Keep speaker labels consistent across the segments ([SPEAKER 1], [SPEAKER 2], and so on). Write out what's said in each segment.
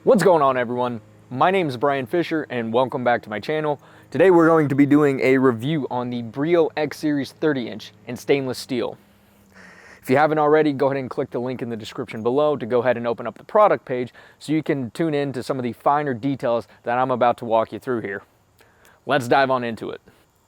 [SPEAKER 1] What's going on, everyone? My name is Brian Fisher and welcome back to my channel. Today we're going to be doing a review on the Breeo X Series 30-inch in stainless steel. If you haven't already, go ahead and click the link in the description below to go ahead and open up the product page so you can tune in to some of the finer details that I'm about to walk you through here. Let's dive on into it.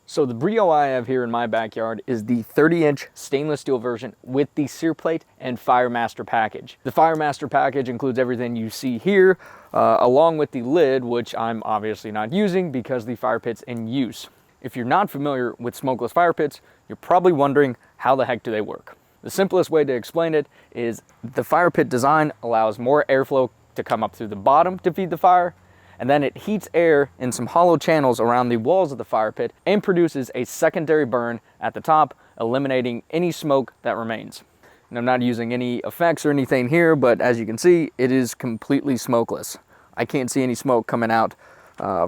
[SPEAKER 1] So the Breeo I have here in my backyard is the 30-inch stainless steel version with the sear plate and Fire Master package. The Fire Master package includes everything you see here, along with the lid, which I'm obviously not using because the fire pit's in use. If you're not familiar with smokeless fire pits, you're probably wondering how the heck do they work? The simplest way to explain it is the fire pit design allows more airflow to come up through the bottom to feed the fire, and then it heats air in some hollow channels around the walls of the fire pit and produces a secondary burn at the top, eliminating any smoke that remains. And I'm not using any effects or anything here, but as you can see, it is completely smokeless. I can't see any smoke coming out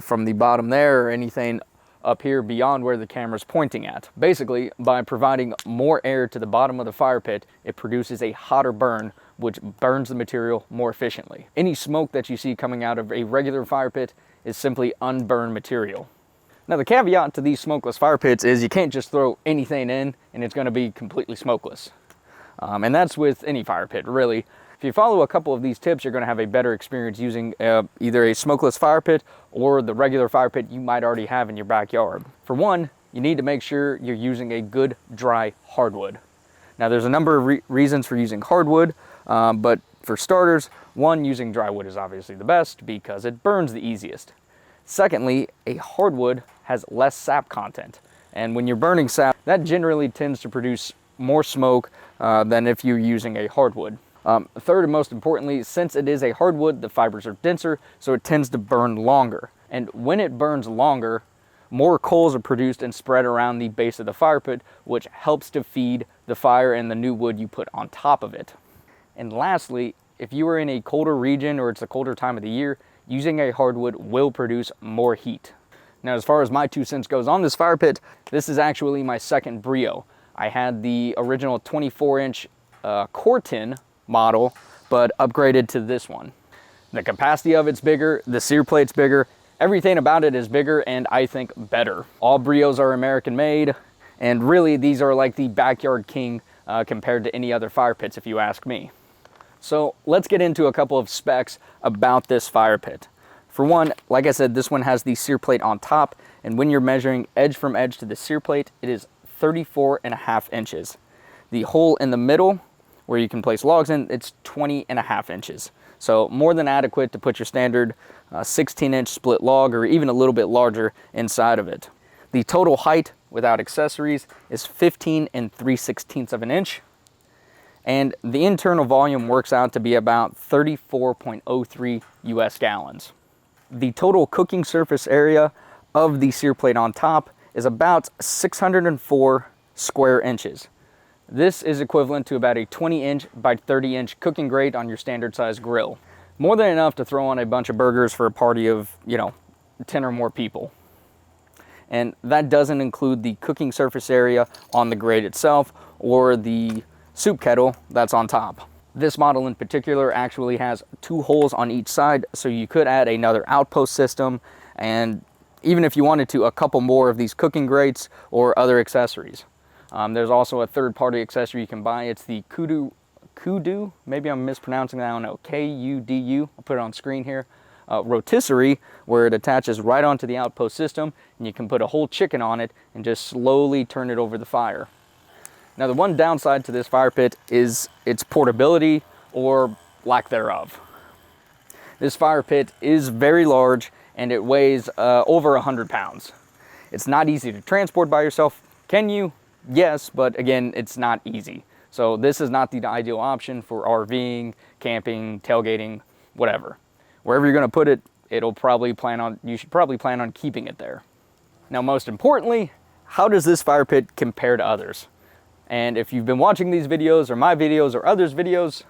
[SPEAKER 1] from the bottom there or anything up here beyond where the camera's pointing at. Basically, by providing more air to the bottom of the fire pit, it produces a hotter burn, which burns the material more efficiently. Any smoke that you see coming out of a regular fire pit is simply unburned material. Now, the caveat to these smokeless fire pits is you can't just throw anything in and it's going to be completely smokeless. And that's with any fire pit, really. If you follow a couple of these tips, you're going to have a better experience using either a smokeless fire pit or the regular fire pit you might already have in your backyard. For one, you need to make sure you're using a good dry hardwood. Now, there's a number of reasons for using hardwood, but for starters, one, using dry wood is obviously the best because it burns the easiest. Secondly, a hardwood has less sap content, and when you're burning sap, that generally tends to produce more smoke than if you're using a hardwood. Third, and most importantly, since it is a hardwood, the fibers are denser, so it tends to burn longer. And when it burns longer, more coals are produced and spread around the base of the fire pit, which helps to feed the fire and the new wood you put on top of it. And lastly, if you are in a colder region or it's a colder time of the year, using a hardwood will produce more heat. Now, as far as my 2 cents goes on this fire pit, this is actually my second Breeo. I had the original 24-inch core tin model, but upgraded to this one. The capacity of it's bigger, the sear plate's bigger, everything about it is bigger and I think better. All Breeos are American made, and really these are like the backyard king compared to any other fire pits if you ask me. So let's get into a couple of specs about this fire pit. For one, like I said, this one has the sear plate on top, and when you're measuring edge from edge to the sear plate, it is 34.5 inches. The hole in the middle where you can place logs in, it's 20.5 inches. So more than adequate to put your standard 16-inch split log or even a little bit larger inside of it. The total height without accessories is 15 3/16 of an inch. And the internal volume works out to be about 34.03 US gallons. The total cooking surface area of the sear plate on top is about 604 square inches. This is equivalent to about a 20-inch by 30-inch cooking grate on your standard size grill. More than enough to throw on a bunch of burgers for a party of, 10 or more people. And that doesn't include the cooking surface area on the grate itself or the soup kettle that's on top. This model in particular actually has 2 holes on each side, so you could add another outpost system, and even if you wanted to, a couple more of these cooking grates or other accessories. There's also a third-party accessory you can buy. It's the Kudu, maybe I'm mispronouncing that, I don't know, K-U-D-U, I'll put it on screen here, rotisserie, where it attaches right onto the outpost system, and you can put a whole chicken on it and just slowly turn it over the fire. Now, the one downside to this fire pit is its portability or lack thereof. This fire pit is very large and it weighs over 100 pounds. It's not easy to transport by yourself. Can you? Yes, but again, it's not easy. So this is not the ideal option for RVing, camping, tailgating, whatever. Wherever you're going to put it, you should probably plan on keeping it there. Now, most importantly, how does this fire pit compare to others? And if you've been watching these videos or my videos or others' videos,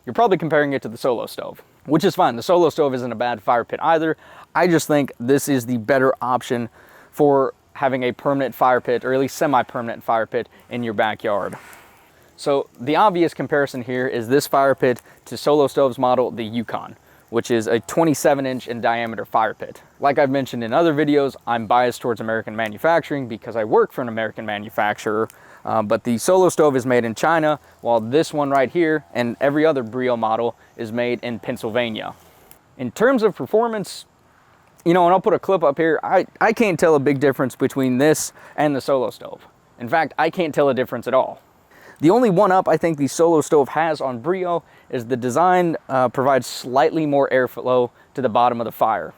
[SPEAKER 1] you're probably comparing it to the Solo Stove, which is fine. The Solo Stove isn't a bad fire pit either. I just think this is the better option for having a permanent fire pit, or at least semi-permanent fire pit in your backyard. So the obvious comparison here is this fire pit to Solo Stove's model, the Yukon, which is a 27-inch in diameter fire pit. Like I've mentioned in other videos, I'm biased towards American manufacturing because I work for an American manufacturer, but the Solo Stove is made in China, while this one right here and every other Breeo model is made in Pennsylvania. In terms of performance, you know, and I'll put a clip up here, I can't tell a big difference between this and the Solo Stove. In fact, I can't tell a difference at all. The only one-up I think the Solo Stove has on Breeo is the design provides slightly more airflow to the bottom of the fire.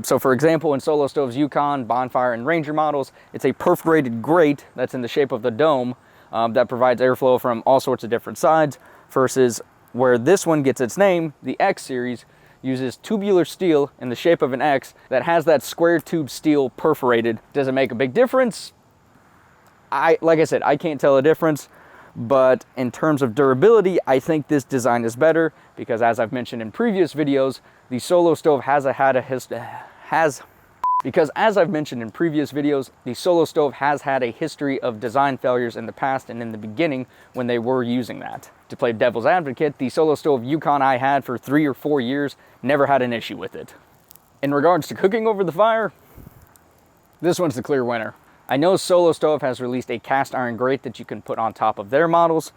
[SPEAKER 1] So for example, in Solo Stove's Yukon, Bonfire, and Ranger models, it's a perforated grate that's in the shape of the dome that provides airflow from all sorts of different sides, versus where this one gets its name, the X series, uses tubular steel in the shape of an X that has that square tube steel perforated. Does it make a big difference? Like I said, I can't tell a difference, but in terms of durability, I think this design is better because, as I've mentioned in previous videos, the Solo Stove has had a history of design failures in the past and in the beginning when they were using that. To play devil's advocate, the Solo Stove Yukon I had for 3 or 4 years never had an issue with it. In regards to cooking over the fire, this one's the clear winner. I know Solo Stove has released a cast iron grate that you can put on top of their models,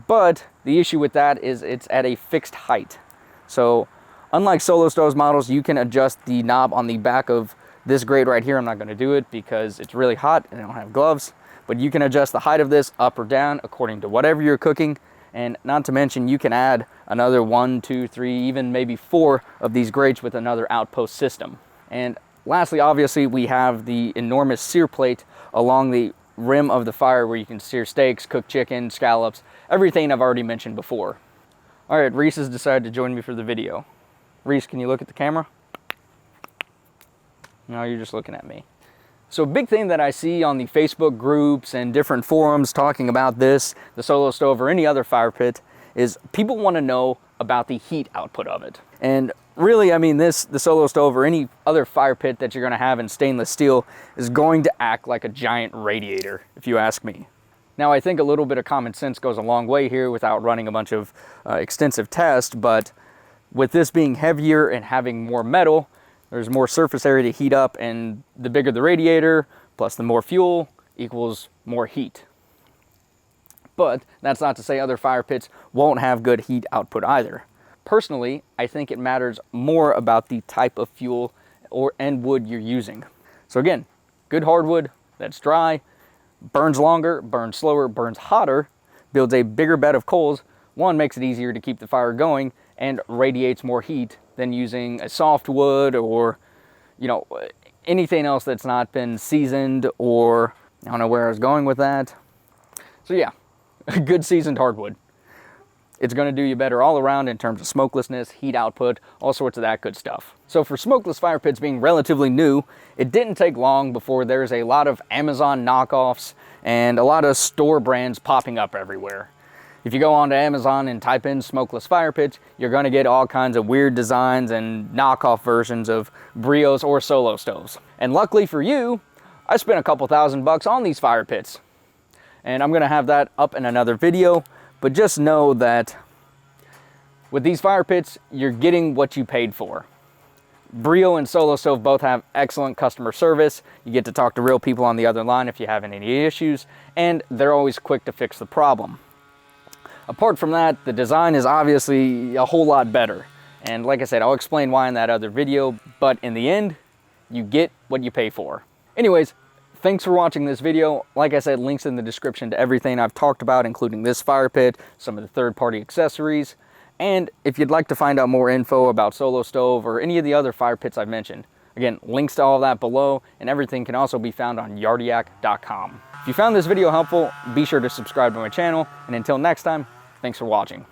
[SPEAKER 1] but the issue with that is it's at a fixed height. So unlike Solo Stove's models, you can adjust the knob on the back of this grate right here. I'm not going to do it because it's really hot and I don't have gloves, but you can adjust the height of this up or down according to whatever you're cooking. And not to mention, you can add another 1, 2, 3, even maybe 4 of these grates with another outpost system. And lastly, obviously, we have the enormous sear plate along the rim of the fire where you can sear steaks, cook chicken, scallops, everything I've already mentioned before. All right, Reese has decided to join me for the video. Reese, can you look at the camera? No, you're just looking at me. So a big thing that I see on the Facebook groups and different forums talking about this, the Solo Stove or any other fire pit, is people want to know about the heat output of it. And really, I mean, the Solo Stove or any other fire pit that you're going to have in stainless steel is going to act like a giant radiator, if you ask me. Now, I think a little bit of common sense goes a long way here without running a bunch of extensive tests, but with this being heavier and having more metal, there's more surface area to heat up, and the bigger the radiator, plus the more fuel, equals more heat. But that's not to say other fire pits won't have good heat output either. Personally, I think it matters more about the type of fuel and wood you're using. So again, good hardwood that's dry, burns longer, burns slower, burns hotter, builds a bigger bed of coals. One, makes it easier to keep the fire going and radiates more heat than using a softwood or, you know, anything else that's not been seasoned, or I don't know where I was going with that. So yeah, a good seasoned hardwood. It's going to do you better all around in terms of smokelessness, heat output, all sorts of that good stuff. So for smokeless fire pits being relatively new, it didn't take long before there's a lot of Amazon knockoffs and a lot of store brands popping up everywhere. If you go onto Amazon and type in smokeless fire pits, you're going to get all kinds of weird designs and knockoff versions of Breeos or Solo Stoves. And luckily for you, I spent a couple $1,000 on these fire pits. And I'm going to have that up in another video. But just know that with these fire pits, you're getting what you paid for. Breeo and Solo Stove both have excellent customer service. You get to talk to real people on the other line if you have any issues, and they're always quick to fix the problem. Apart from that, the design is obviously a whole lot better. And like I said, I'll explain why in that other video, but in the end, you get what you pay for. Anyways, thanks for watching this video. Like I said, links in the description to everything I've talked about, including this fire pit, some of the third-party accessories. And if you'd like to find out more info about Solo Stove or any of the other fire pits I've mentioned, again, links to all that below, and everything can also be found on yardiac.com. If you found this video helpful, be sure to subscribe to my channel, and until next time, thanks for watching.